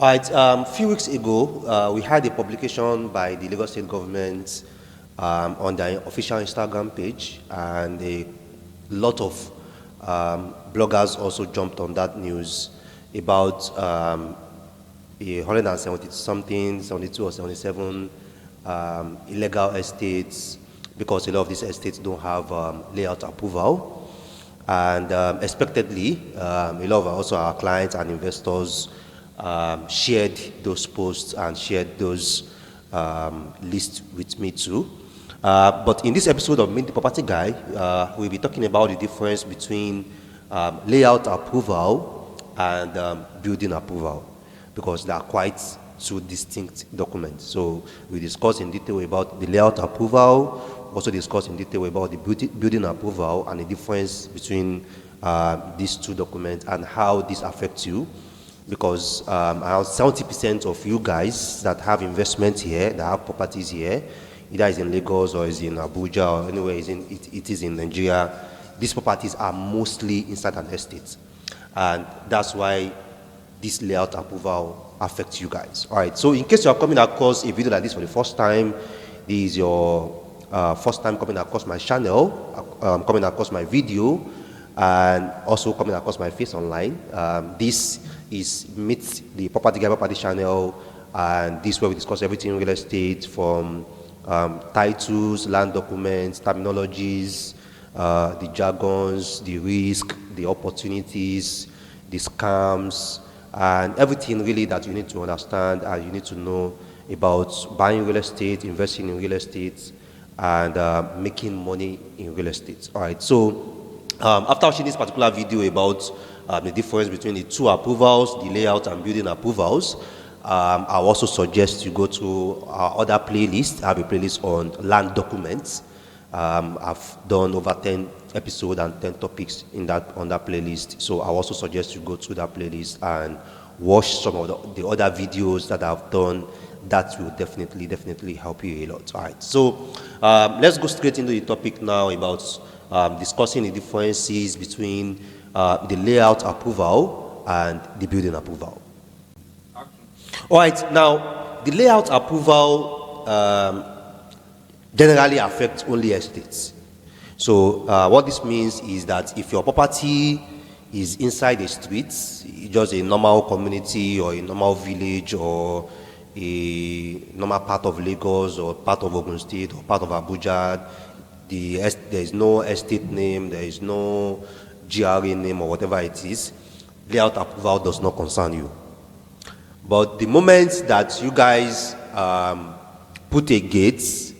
All right, a few weeks ago, we had a publication by the Lagos State government on their official Instagram page, and a lot of bloggers also jumped on that news about a 170 something, 72 or 77 illegal estates, because a lot of these estates don't have layout approval. And expectedly, a lot of also our clients and investors shared those posts and shared those lists with me too. But in this episode of Meet the Property Guy, we'll be talking about the difference between layout approval and building approval, because they are quite two distinct documents. So we discuss in detail about the layout approval, also discuss in detail about the building approval and the difference between these two documents and how this affects you. Because around 70% of you guys that have investments here, that have properties here, either is in Lagos or is in Abuja or anywhere it is in Nigeria, these properties are mostly inside an estate. And that's why this layout approval affects you guys. All right, so in case you are coming across a video like this for the first time, this is your first time coming across my channel, coming across my video, and also coming across my face online. This is Meet the Property Guy Property channel, and this is where we discuss everything real estate, from titles, land documents, terminologies, the jargons, the risk, the opportunities, the scams, and everything really that you need to understand and you need to know about buying real estate, investing in real estate, and making money in real estate. All right, so after watching this particular video about the difference between the two approvals, the layout and building approvals, I also suggest you go to our other playlist. I have a playlist on land documents. I've done over 10 episodes and 10 topics on that playlist. So I also suggest you go to that playlist and watch some of the other videos that I've done. That will definitely help you a lot. All right. So let's go straight into the topic now about discussing the differences between the layout approval and the building approval. Okay. All right, now the layout approval generally affects only estates. So what this means is that if your property is inside a street, just a normal community or a normal village or a normal part of Lagos or part of Ogun State or part of Abuja, there is no estate name, there is no GRA name or whatever it is, layout approval does not concern you. But the moment that you guys put a gate,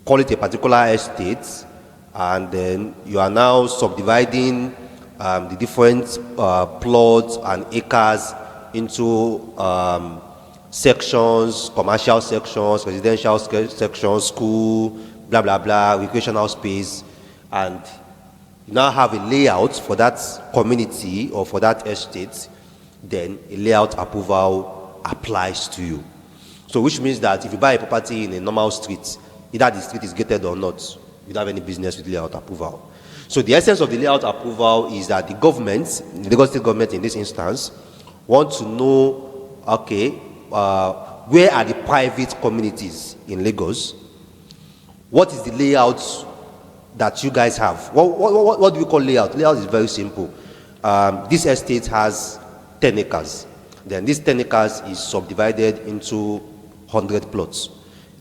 call it a particular estate, and then you are now subdividing the different plots and acres into sections, commercial sections, residential sections, school, blah, blah, blah, recreational space, and you now have a layout for that community or for that estate, then a layout approval applies to you. So which means that if you buy a property in a normal street, either the street is gated or not, you don't have any business with layout approval. So the essence of the layout approval is that the government, the Lagos State government in this instance, want to know, okay, where are the private communities in Lagos? What is the layout that you guys have? What do we call layout? Layout is very simple. This estate has 10 acres. Then this 10 acres is subdivided into 100 plots.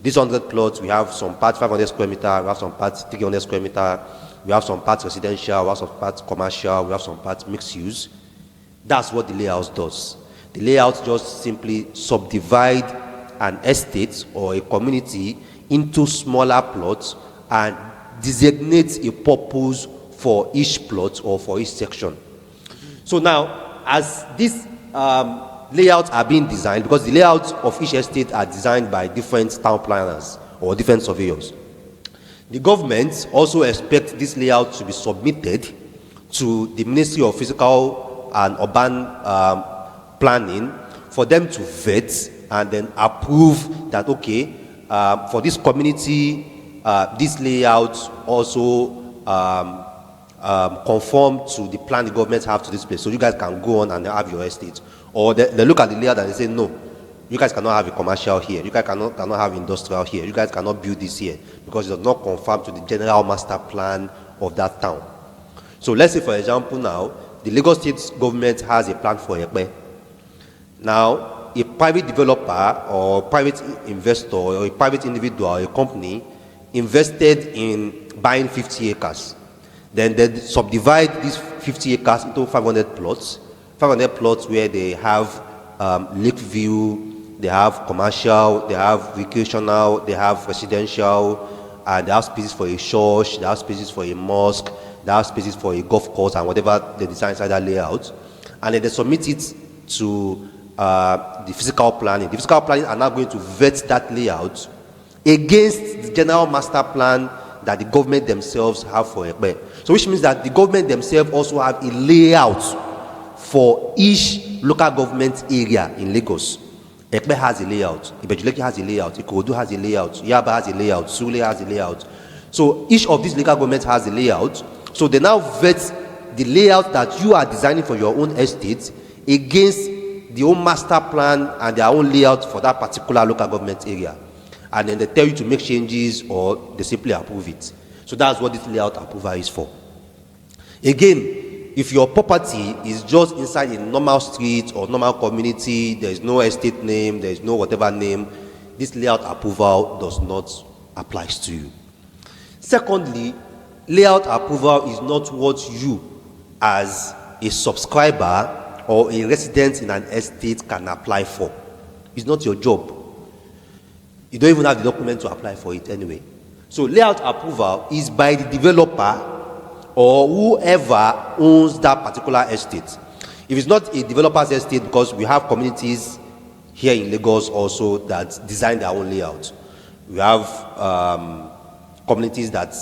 These 100 plots, we have some parts 500 square meter, we have some parts 300 square meter, we have some parts residential, we have some parts commercial, we have some parts mixed use. That's what the layout does. The layout just simply subdivide an estate or a community into smaller plots and designates a purpose for each plot or for each section. So now, as these layouts are being designed, because the layouts of each estate are designed by different town planners or different surveyors, the government also expects this layout to be submitted to the Ministry of Physical and Urban Planning for them to vet and then approve that, okay, for this community, this layout also conform to the plan the government have to this place. So you guys can go on and have your estate. Or they look at the layout and they say, no, you guys cannot have a commercial here, you guys cannot have industrial here, you guys cannot build this here because it does not conform to the general master plan of that town. So let's say, for example, now the Lagos State government has a plan for Ekpe. Now, a private developer or private investor or a private individual or a company invested in buying 50 acres. Then they subdivide these 50 acres into 500 plots. 500 plots where they have lake view, they have commercial, they have recreational, they have residential, and they have spaces for a church, they have spaces for a mosque, they have spaces for a golf course and whatever they design inside that layout. And then they submit it to the physical planning. The physical planning are now going to vet that layout against the general master plan that the government themselves have for Ekpe. So which means that the government themselves also have a layout for each local government area in Lagos. Ekpe has a layout, Ibejuleki has a layout, Ikorodu has a layout, Yaba has a layout, Sule has a layout. So each of these local governments has a layout. So they now vet the layout that you are designing for your own estate against the own master plan and their own layout for that particular local government area. And then they tell you to make changes or they simply approve it. So that's what this layout approval is for. Again, if your property is just inside a normal street or normal community, there is no estate name, there is no whatever name, this layout approval does not apply to you. Secondly, layout approval is not what you as a subscriber or a resident in an estate can apply for. It's not your job. You don't even have the document to apply for it anyway. So layout approval is by the developer or whoever owns that particular estate. If it's not a developer's estate, because we have communities here in Lagos also that design their own layout. We have communities that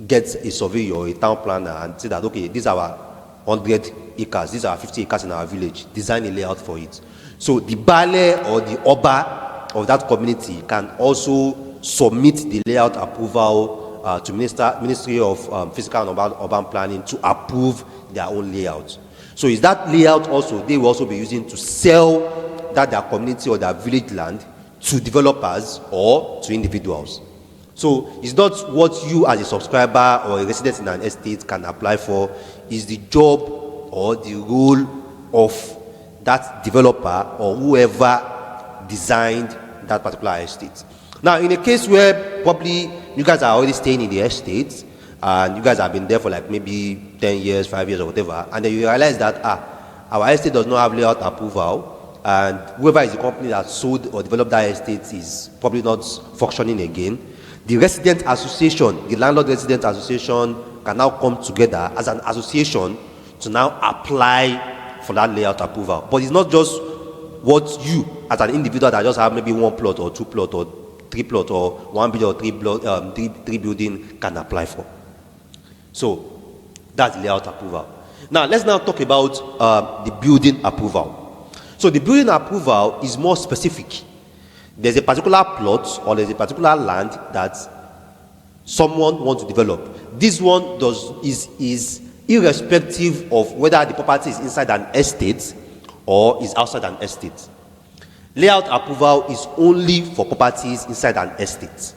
get a surveyor or a town planner and say that, okay, these are our 100 acres, these are 50 acres in our village, design a layout for it. So the Bale or the Oba of that community can also submit the layout approval to Ministry of Physical and Urban Planning to approve their own layout. So is that layout also, they will also be using to sell that their community or their village land to developers or to individuals. So it's not what you as a subscriber or a resident in an estate can apply for, is the job or the role of that developer or whoever designed that particular estate. Now, in a case where probably you guys are already staying in the estate and you guys have been there for like maybe 10 years, 5 years or whatever, and then you realize that our estate does not have layout approval and whoever is the company that sold or developed that estate is probably not functioning again, the resident association, the landlord resident association can now come together as an association to now apply for that layout approval. But it's not just what you as an individual that just have maybe one plot or two plot or three plot or one building or three building can apply for. So that's layout approval. Now let's now talk about the building approval. So the building approval is more specific. There's a particular plot or there's a particular land that someone wants to develop. This one is irrespective of whether the property is inside an estate or is outside an estate. Layout approval is only for properties inside an estate.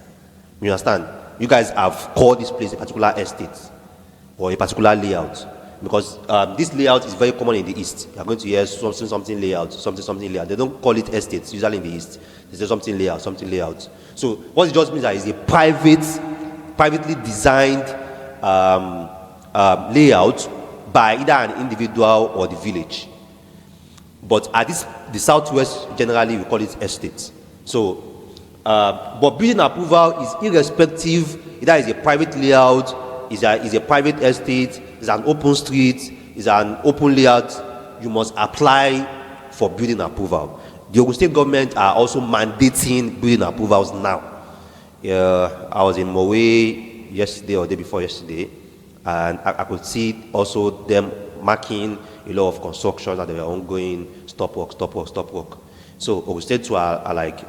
You understand? You guys have called this place a particular estate or a particular layout because this layout is very common in the East. You are going to hear something layout, something layout. They don't call it estates usually in the East. They say something layout. So what it just means is a privately designed layout by either an individual or the village. But at the Southwest, generally we call it estates. So, but building approval is irrespective. Either it's a private layout, is a private estate, is an open street, is an open layout. You must apply for building approval. The Ogun State government are also mandating building approvals now. I was in Mowe yesterday or day before yesterday, and I could see also them marking a lot of constructions that they were ongoing, stop work. So Ogun State are like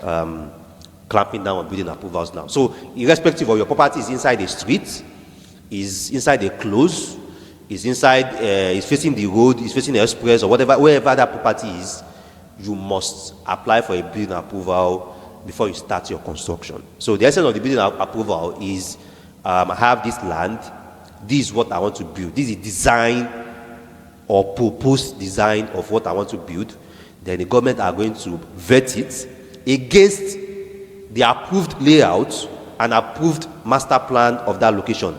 clamping down on building approvals now. So irrespective of your property is inside a street, is inside a close, is inside, is facing the road, is facing the express or whatever, wherever that property is, you must apply for a building approval before you start your construction. So the essence of the building approval is, I have this land, this is what I want to build, this is design or proposed design of what I want to build. Then the government are going to vet it against the approved layout and approved master plan of that location.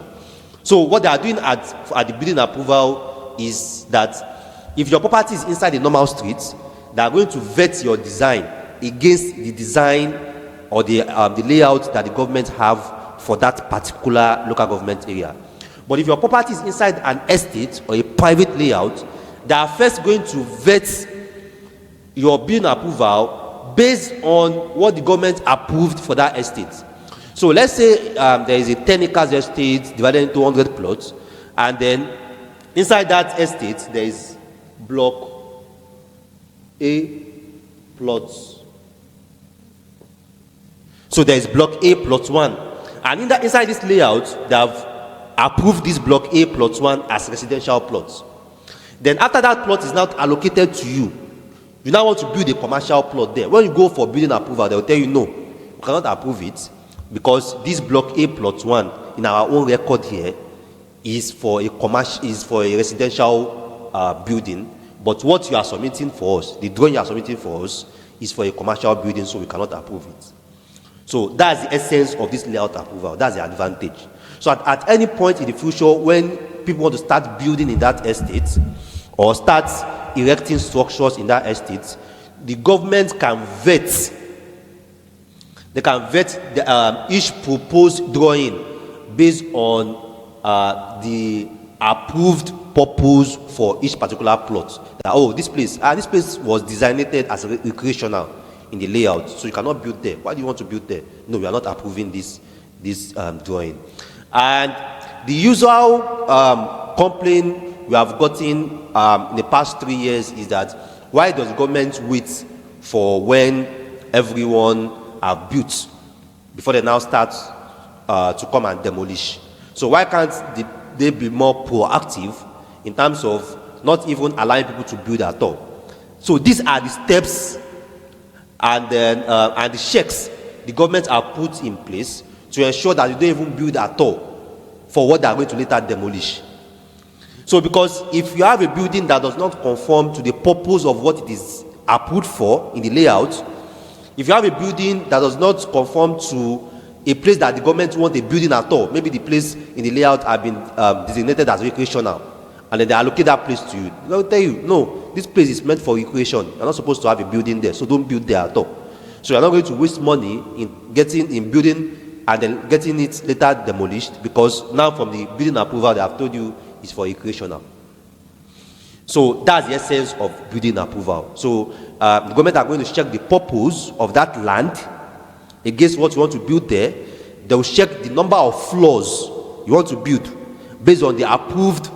So what they are doing at the building approval is that if your property is inside the normal streets, they are going to vet your design against the design or the layout that the government have for that particular local government area. But if your property is inside an estate or a private layout, they are first going to vet your building approval based on what the government approved for that estate. So let's say there is a 10 acres estate divided into 100 plots, and then inside that estate there is block A plots. So there is block A plot 1, and inside this layout they have approved this block A plot 1 as residential plots. Then after that plot is now allocated to you, you now want to build a commercial plot there. When you go for building approval, they will tell you no, you cannot approve it because this block A plot 1 in our own record here is for a residential building, but what you are submitting for us, the drawing you are submitting for us, is for a commercial building, so we cannot approve it. So that's the essence of this layout approval. That's the advantage. So at any point in the future, when people want to start building in that estate or start erecting structures in that estate, the government can vet. They can vet each proposed drawing based on the approved purpose for each particular plot. Oh, this place was designated as recreational in the layout, so you cannot build there. Why do you want to build there? No, we are not approving this drawing. And the usual complaint we have gotten in the past 3 years is that why does the government wait for when everyone are built before they now start to come and demolish? So why can't they be more proactive in terms of not even allowing people to build at all? So these are the steps and the checks the government are put in place to ensure that you don't even build at all for what they are going to later demolish. So because if you have a building that does not conform to the purpose of what it is approved for in the layout, if you have a building that does not conform to a place that the government wants a building at all, maybe the place in the layout have been designated as recreational, and then they allocate that place to you, they'll tell you, no, this place is meant for recreation. You're not supposed to have a building there, so don't build there at all. So you're not going to waste money in building and then getting it later demolished, because now from the building approval they have told you it's for recreational. So that's the essence of building approval. So the government are going to check the purpose of that land against what you want to build there. They will check the number of floors you want to build based on the approved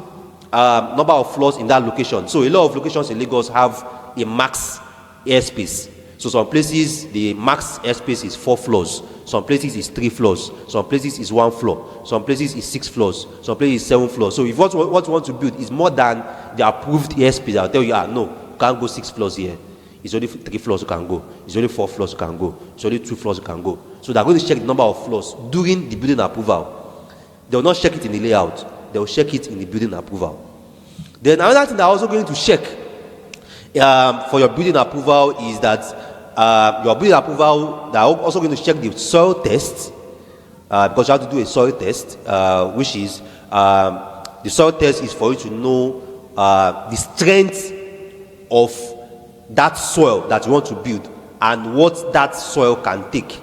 number of floors in that location. So a lot of locations in Lagos have a max airspace. So some places the max airspace is 4 floors, some places is 3 floors, some places is 1 floor, some places is 6 floors, some places is 7 floors. So if what you want to build is more than the approved airspace, I'll tell you, no, you can't go 6 floors here. It's only 3 floors you can go. It's only 4 floors you can go. It's only 2 floors you can go. So they're going to check the number of floors during the building approval. They will not check it in the layout. They will check it in the building approval. Then another thing they're also going to check for your building approval is that your building approval, they're also going to check the soil test, because you have to do a soil test, which is the soil test is for you to know the strength of that soil that you want to build and what that soil can take.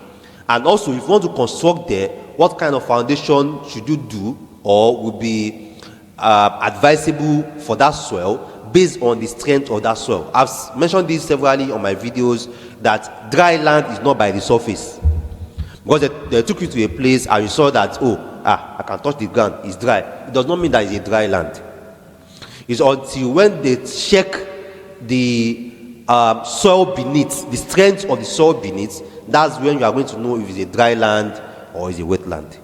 And also, if you want to construct there, what kind of foundation should you do or would be advisable for that soil based on the strength of that soil. I've mentioned this severally on my videos that dry land is not by the surface, because they took you to a place and you saw that, I can touch the ground, it's dry. It does not mean that it's a dry land. It's until when they check the soil beneath, the strength of the soil beneath, that's when you are going to know if it's a dry land or it's a wetland.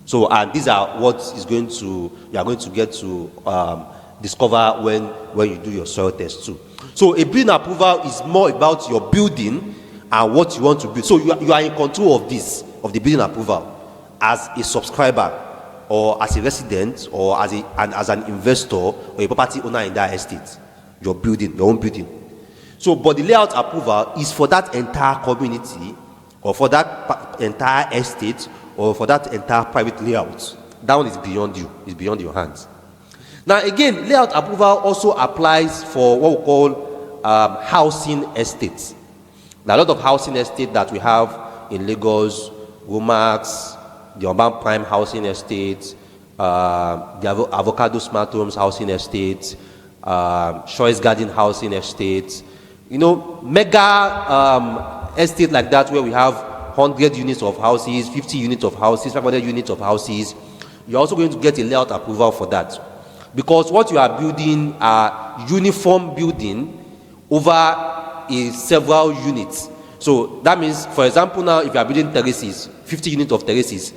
So, and these are what you are going to get to discover when you do your soil test too. So a building approval is more about your building and what you want to build. So you are in control of this, of the building approval, as a subscriber, or as a resident, or as an investor, or a property owner in that estate. Your building, your own building. So, but the layout approval is for that entire community, or for that entire estate, or for that entire private layout. That one is beyond you, it's beyond your hands. Now again, layout approval also applies for what we call housing estates. There are a lot of housing estates that we have in Lagos, Womax, the Urban Prime housing estates, the Avocado Smart Homes housing estates, Choice Garden housing estates, mega estate like that, where we have 100 units of houses, 50 units of houses, 500 units of houses. You're also going to get a layout approval for that, because what you are building are uniform building over several units. So that means, for example, now if you are building terraces, 50 units of terraces,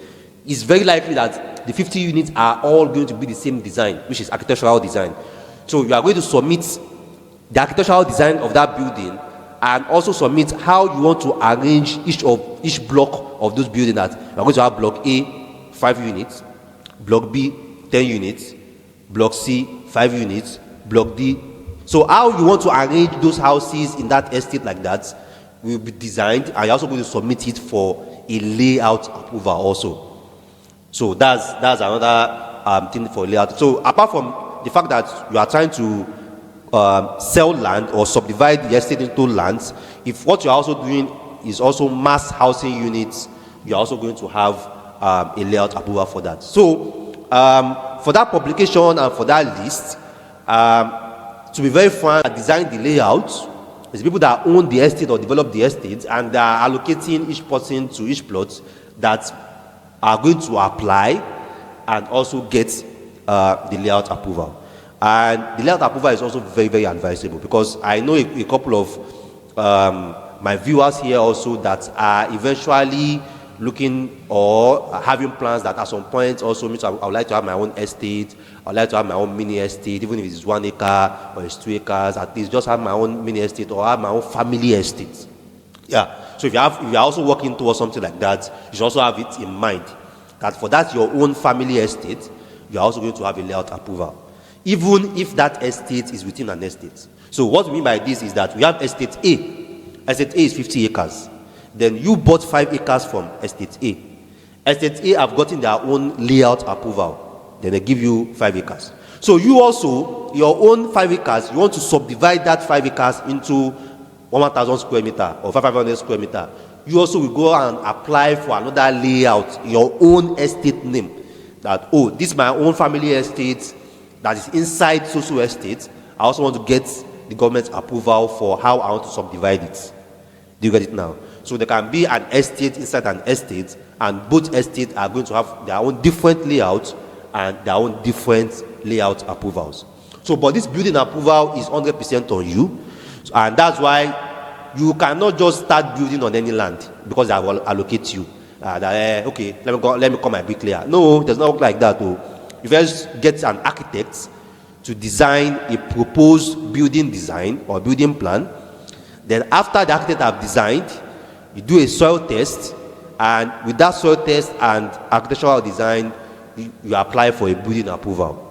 it's very likely that the 50 units are all going to be the same design, which is architectural design. So you are going to submit the architectural design of that building, and also submit how you want to arrange each block of those buildings. That you are going to have block A 5 units, block B 10 units, block C 5 units, block D. So how you want to arrange those houses in that estate like that will be designed, and you're also going to submit it for a layout approval also. So that's another thing for layout. So apart from the fact that you are trying to sell land or subdivide the estate into lands, if what you're also doing is also mass housing units, you're also going to have a layout approval for that. So for that publication and for that list, to be very frank, design the layout is people that own the estate or develop the estate, and they are allocating each person to each plot that are going to apply and also get the layout approval. And the layout approval is also very, very advisable, because I know a couple of my viewers here also that are eventually looking or having plans that at some point also means I would like to have my own estate, I would like to have my own mini estate, even if it's 1 acre or it's 2 acres, at least just have my own mini estate or have my own family estate. Yeah. So if you are also working towards something like that, you should also have it in mind that for that your own family estate, you are also going to have a layout approval, even if that estate is within an estate. So what we mean by this is that we have estate A. Estate A is 50 acres. Then you bought 5 acres from estate A. Estate A have gotten their own layout approval. Then they give you 5 acres. So you also, your own 5 acres, you want to subdivide that 5 acres into 1,000 square meter or 500 square meter. You also will go and apply for another layout, your own estate name. That, oh, this is my own family estate that is inside social estate. I also want to get the government's approval for how I want to subdivide it. Do you get it now? So there can be an estate inside an estate, and both estates are going to have their own different layouts and their own different layout approvals. So, but this building approval is 100% on you, and that's why you cannot just start building on any land because they will allocate you. Okay, let me call my bricklayer. No, it does not work like that. Though. You first get an architect to design a proposed building design or building plan. Then after the architect have designed, you do a soil test, and with that soil test and architectural design, you apply for a building approval.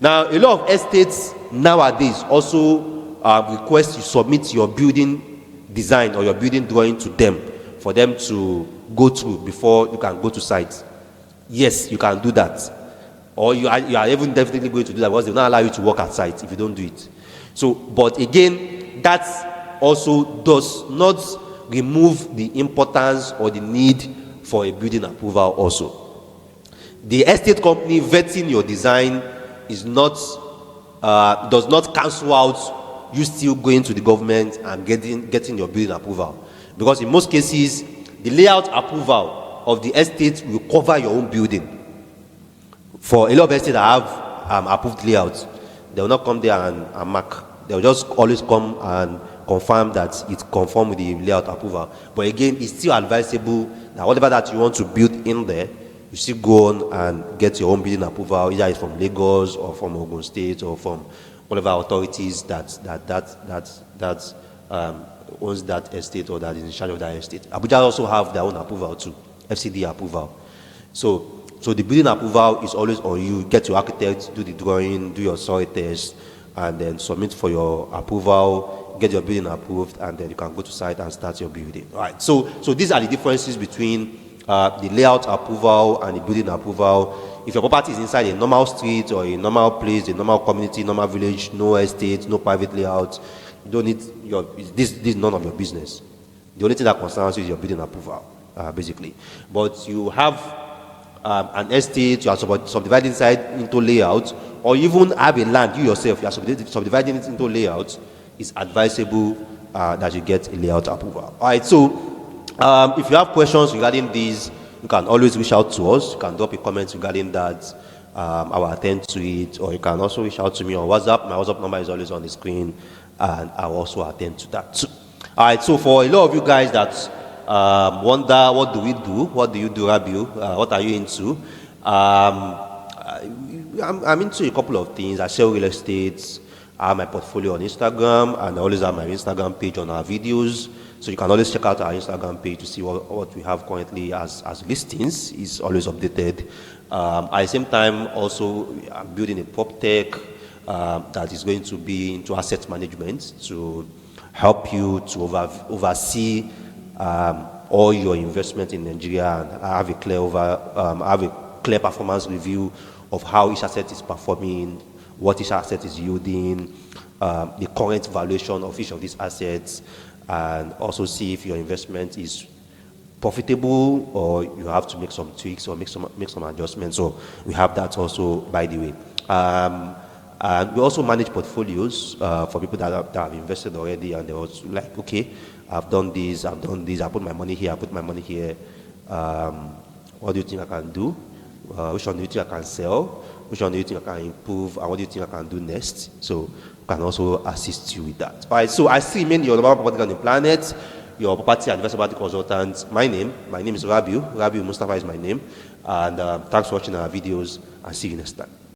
Now, a lot of estates nowadays also request you submit your building design or your building drawing to them for them to go through before you can go to site. Yes, you can do that. Or you are even definitely going to do that, because they will not allow you to work at site if you don't do it. So, but again, that also does not remove the importance or the need for a building approval also. The estate company vetting your design is not does not cancel out you still going to the government and getting your building approval, because in most cases the layout approval of the estate will cover your own building. For a lot of estates that have approved layouts, they will not come there and mark. They will just always come and confirm that it conforms with the layout approval. But again, it's still advisable that whatever that you want to build in there, you still go on and get your own building approval, either it's from Lagos or from Ogun State or from whatever authorities that owns that estate or that is in charge of that estate. Abuja also have their own approval too, FCD approval. So the building approval is always on you. Get your architect, do the drawing, do your soil test, and then submit for your approval, get your building approved, and then you can go to site and start your building. All right. So these are the differences between the layout approval and the building approval. If your property is inside a normal street or a normal place, a normal community, normal village, no estate, no private layout, you don't need this is none of your business. The only thing that concerns you is your building approval, basically. But you have an estate, you are subdividing inside into layout, or even have a land, you yourself, you are subdividing it into layout, it's advisable that you get a layout approval. All right, so if you have questions regarding these, you can always reach out to us. You can drop a comment regarding that. I will attend to it, or you can also reach out to me on WhatsApp. My WhatsApp number is always on the screen, and I will also attend to that too. All right, so for a lot of you guys that wonder what do we do, what do you do, Rabiu, what are you into? I'm into a couple of things. I sell real estate. I have my portfolio on Instagram, and I always have my Instagram page on our videos. So you can always check out our Instagram page to see what we have currently as listings. It's always updated. At the same time, also I'm building a prop tech that is going to be into asset management to help you to oversee all your investment in Nigeria and have a clear performance review of how each asset is performing, what each asset is yielding, the current valuation of each of these assets, and also see if your investment is profitable or you have to make some tweaks or make some adjustments. So we have that also, by the way. And we also manage portfolios for people that have invested already, and they're also like, okay, I've done this, I put my money here, I put my money here. What do you think I can do? Which one do you think I can sell? Which one do you think I can improve? And what do you think I can do next? So can also assist you with that. All right, so I still remain your number property on the planet, your property and investment consultant. My name is Rabiu. Rabiu Mustafa is my name. And thanks for watching our videos, and see you next time.